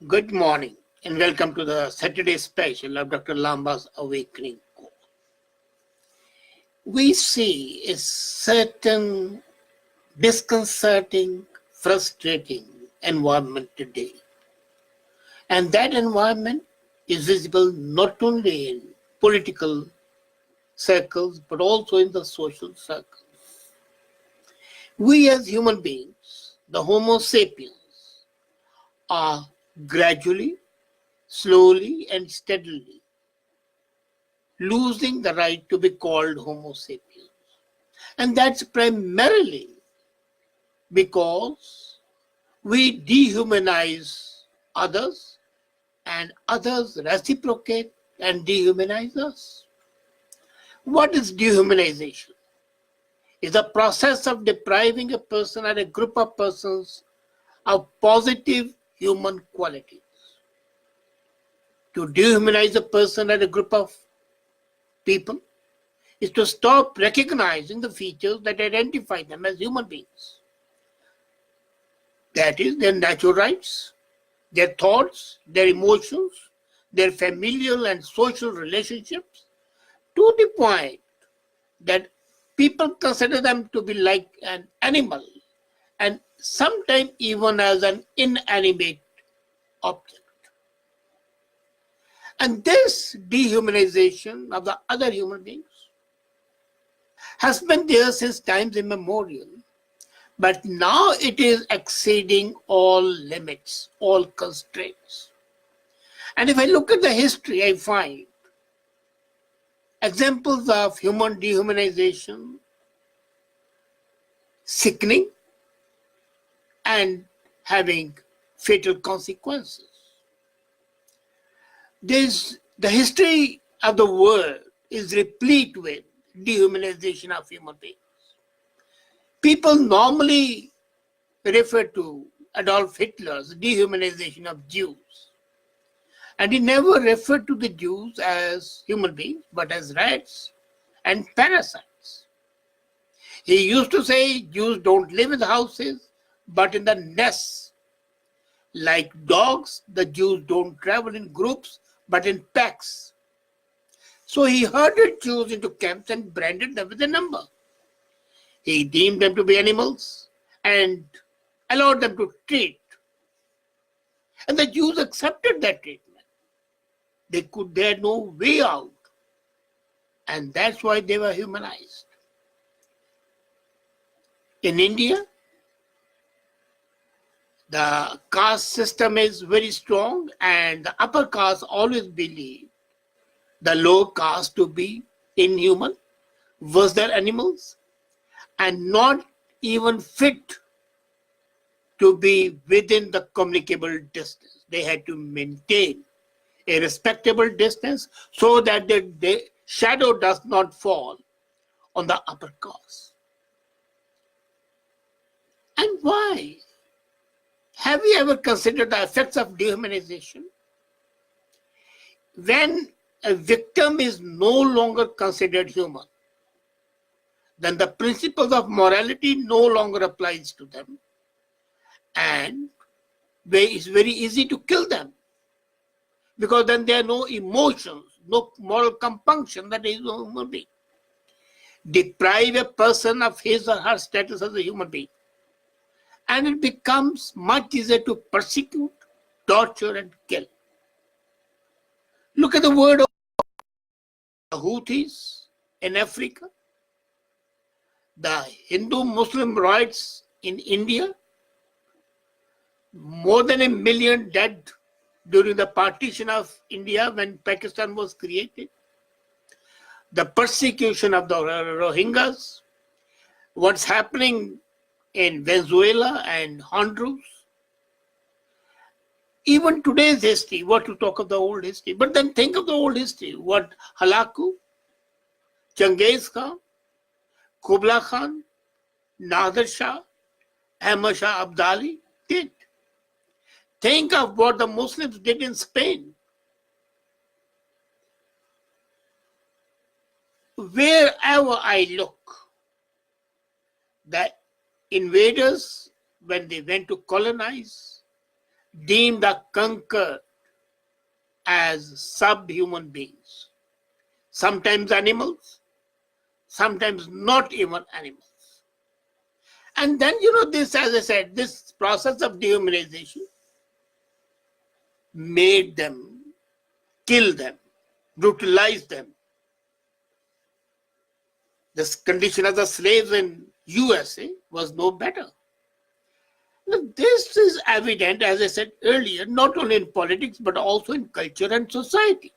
Good morning and welcome to the Saturday special of Dr. Lamba's Awakening Call. We see a certain disconcerting, frustrating environment today. And that environment is visible not only in political circles but also in the social circles. We as human beings, the Homo sapiens, are gradually, slowly, and steadily losing the right to be called Homo sapiens. And that's primarily because we dehumanize others and others reciprocate and dehumanize us. What is dehumanization? It's a process of depriving a person or a group of persons of positive human qualities. To dehumanize a person or a group of people is to stop recognizing the features that identify them as human beings. That is, their natural rights, their thoughts, their emotions, their familial and social relationships, to the point that people consider them to be like an animal and sometimes even as an inanimate object. And this dehumanization of the other human beings has been there since times immemorial, but now it is exceeding all limits, all constraints. And if I look at the history, I find examples of human dehumanization sickening and having fatal consequences. The history of the world is replete with dehumanization of human beings. People normally refer to Adolf Hitler's dehumanization of Jews. And he never referred to the Jews as human beings, but as rats and parasites. He used to say Jews don't live in houses, but in the nests. Like dogs, the Jews don't travel in groups, but in packs. So he herded Jews into camps and branded them with a number. He deemed them to be animals and allowed them to treat. And the Jews accepted that treatment. They had no way out. And that's why they were humanized. In India, the caste system is very strong, and the upper caste always believe the lower caste to be inhuman, worse than animals, and not even fit to be within the communicable distance. They had to maintain a respectable distance so that the shadow does not fall on the upper caste. And why? Have you ever considered the effects of dehumanization? When a victim is no longer considered human, then the principles of morality no longer applies to them, and it's very easy to kill them, because then there are no emotions, no moral compunction that is a human being. Deprive a person of his or her status as a human being, and it becomes much easier to persecute, torture, and kill. Look at the word of the Houthis in Africa, the Hindu-Muslim riots in India, more than 1 million dead during the partition of India when Pakistan was created, the persecution of the Rohingyas, what's happening in Venezuela and Honduras, even today's history, what to talk of the old history. But then think of the old history, what Halaku, Genghis Khan, Kublai Khan, Nader Shah, Ahmad Shah Abdali did. Think of what the Muslims did in Spain. Wherever I look, the invaders, when they went to colonize, deem the conquered as subhuman beings, sometimes animals, sometimes not even animals. And then, this, as I said, this process of dehumanization made them, kill them, brutalize them. The condition of the slaves in USA was no better. Now, this is evident, as I said earlier, not only in politics, but also in culture and society.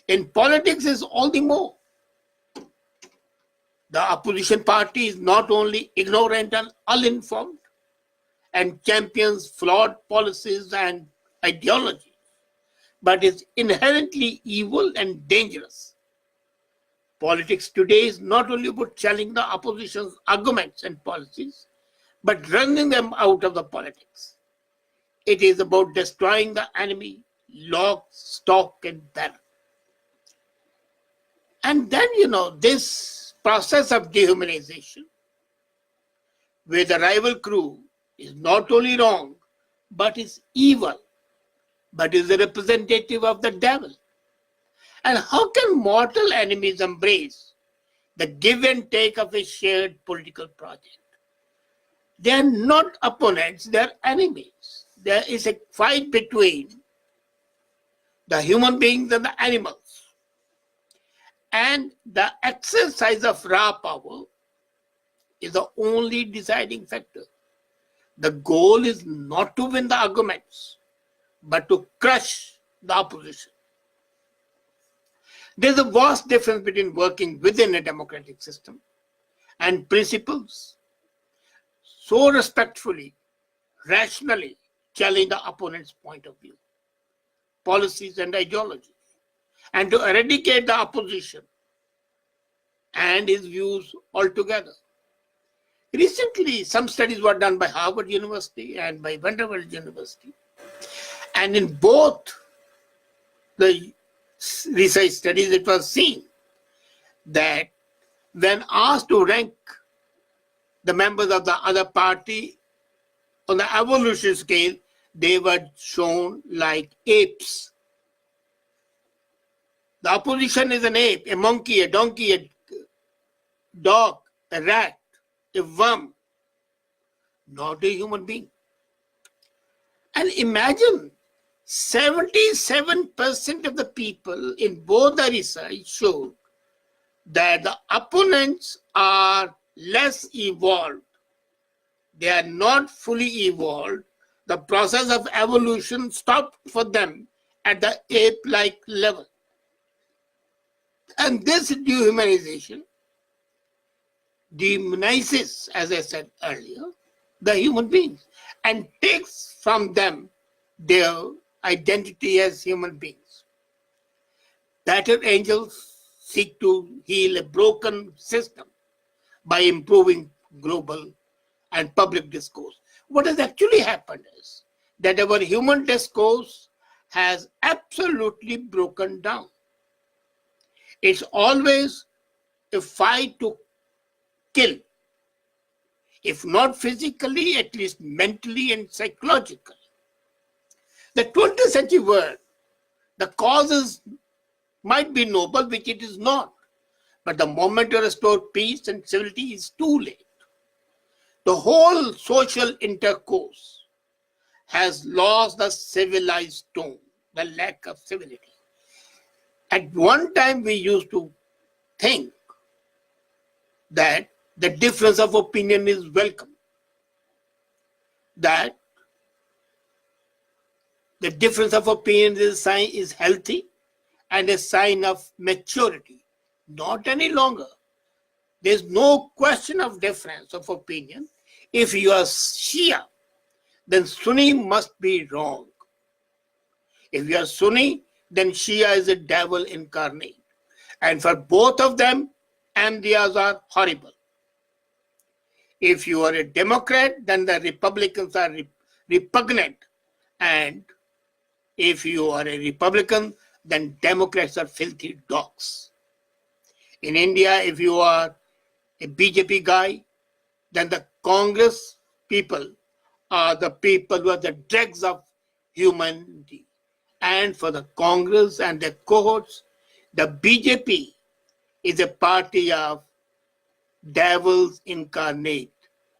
In politics is all the more. The opposition party is not only ignorant and uninformed and champions flawed policies and ideologies, but is inherently evil and dangerous. Politics today is not only about challenging the opposition's arguments and policies, but running them out of the politics. It is about destroying the enemy, lock, stock, and barrel. And then, this process of dehumanization, where the rival crew is not only wrong, but is evil, but is a representative of the devil. And how can mortal enemies embrace the give and take of a shared political project? They are not opponents, they are enemies. There is a fight between the human beings and the animals. And the exercise of raw power is the only deciding factor. The goal is not to win the arguments, but to crush the opposition. There's a vast difference between working within a democratic system and principles so respectfully, rationally challenge the opponent's point of view, policies, and ideologies, and to eradicate the opposition and his views altogether. Recently, some studies were done by Harvard University and by Vanderbilt University. And in both the research studies, it was seen that when asked to rank the members of the other party on the evolution scale, they were shown like apes. The opposition is an ape, a monkey, a donkey, a dog, a rat, a worm, not a human being. And imagine 77% of the people in both the research showed that the opponents are less evolved. They are not fully evolved. The process of evolution stopped for them at the ape-like level. And this dehumanization dehumanizes, as I said earlier, the human beings and takes from them their identity as human beings. Battered angels seek to heal a broken system by improving global and public discourse. What has actually happened is that our human discourse has absolutely broken down. It's always a fight to kill, if not physically, at least mentally and psychologically. The 20th century world, the causes might be noble, which it is not. But the moment you restore peace and civility is too late. The whole social intercourse has lost the civilized tone, the lack of civility. At one time, we used to think that the difference of opinion is welcome, that the difference of opinion is healthy and a sign of maturity. Not any longer. There's no question of difference of opinion. If you are Shia, then Sunni must be wrong. If you are Sunni, then Shia is a devil incarnate. And for both of them, Ahmadiyas are horrible. If you are a Democrat, then the Republicans are repugnant. And if you are a Republican, then Democrats are filthy dogs. In India, if you are a BJP guy, then the Congress people are the people who are the dregs of humanity. And for the Congress and their cohorts, the BJP is a party of devils incarnate,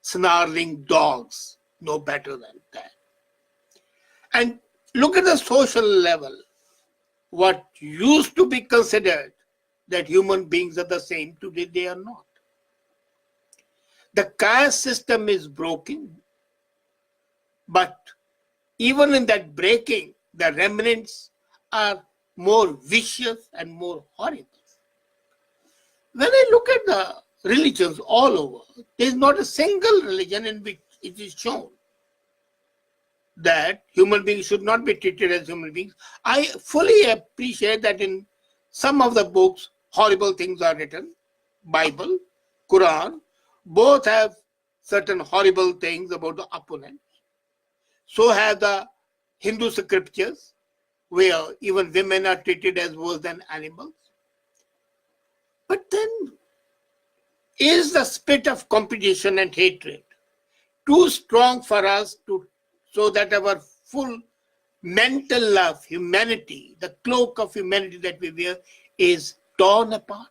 snarling dogs, no better than that. And look at the social level. What used to be considered that human beings are the same, today they are not. The caste system is broken, but even in that breaking, the remnants are more vicious and more horrible. When I look at the religions all over, there is not a single religion in which it is shown that human beings should not be treated as human beings. I fully appreciate that in some of the books, horrible things are written. Bible, Quran, both have certain horrible things about the opponent. So have the Hindu scriptures, where even women are treated as worse than animals. But then, is the spirit of competition and hatred too strong for us so that our full mental of humanity, the cloak of humanity that we wear, is torn apart?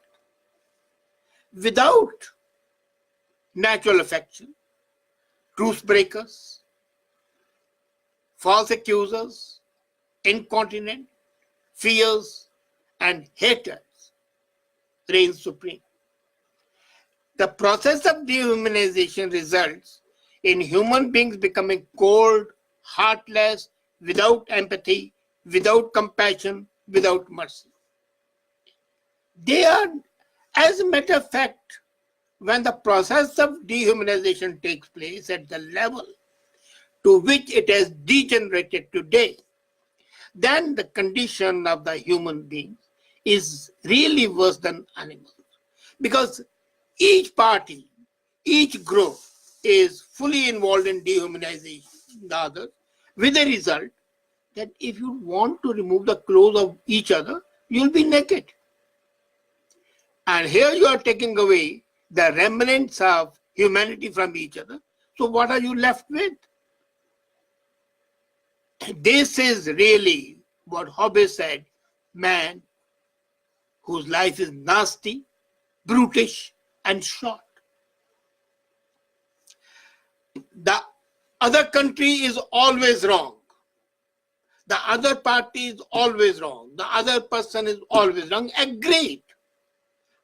Without natural affection, truce breakers, false accusers, incontinent, fears, and haters reign supreme. The process of dehumanization results in human beings becoming cold, heartless, without empathy, without compassion, without mercy. They are, as a matter of fact, when the process of dehumanization takes place at the level to which it has degenerated today, then the condition of the human beings is really worse than animals. Because each party, each group is fully involved in dehumanizing the others, with the result that if you want to remove the clothes of each other, you'll be naked. And here you are taking away the remnants of humanity from each other. So what are you left with? This is really what Hobbes said, man whose life is nasty, brutish, and short. The other country is always wrong. The other party is always wrong. The other person is always wrong. Agreed.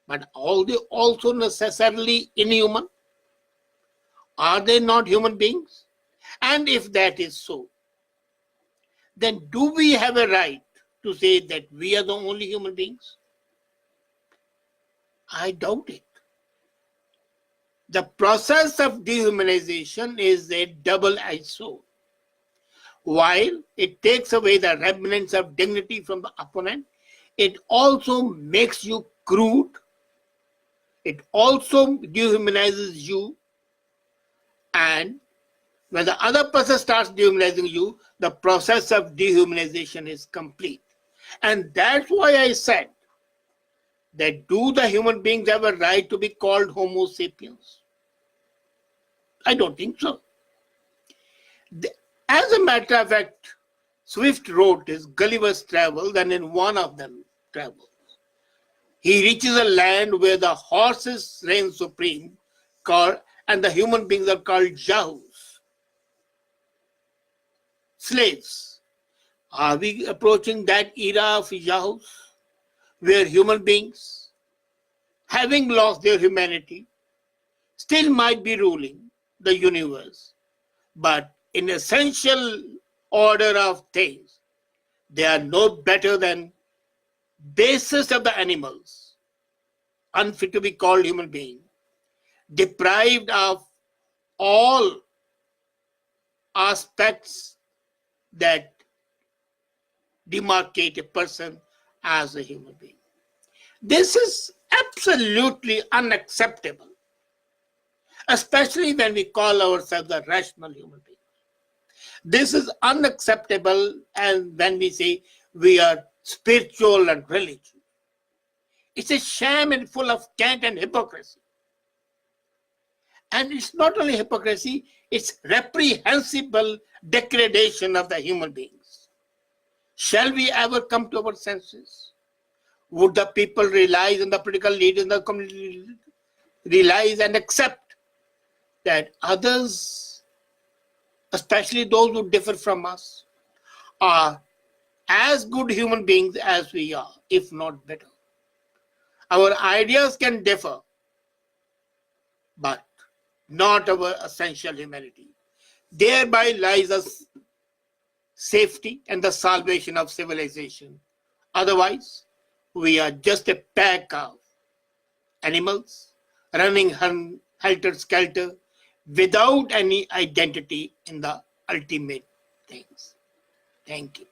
But are they also necessarily inhuman? Are they not human beings? And if that is so, then do we have a right to say that we are the only human beings? I doubt it. The process of dehumanization is a double-edged sword. While it takes away the remnants of dignity from the opponent, it also makes you crude. It also dehumanizes you. And when the other person starts dehumanizing you, the process of dehumanization is complete. And that's why I said that do the human beings have a right to be called Homo sapiens? I don't think so. As a matter of fact, Swift wrote his Gulliver's Travels, and in one of them travels, he reaches a land where the horses reign supreme, and the human beings are called Yahoos, slaves. Are we approaching that era of Yahoos, where human beings, having lost their humanity, still might be ruling the universe, but in essential order of things, they are no better than basest of the animals, unfit to be called human being, deprived of all aspects that demarcate a person as a human being. This is absolutely unacceptable, especially when we call ourselves a rational human being. This is unacceptable, and when we say we are spiritual and religious, it's a sham and full of cant and hypocrisy. And it's not only hypocrisy, it's reprehensible degradation of the human beings. Shall we ever come to our senses? Would the people realize, and the political leaders in the community realize and accept that others, especially those who differ from us, are as good human beings as we are, if not better? Our ideas can differ, but not our essential humanity. Thereby lies the safety and the salvation of civilization. Otherwise, we are just a pack of animals running helter-skelter without any identity in the ultimate things. Thank you.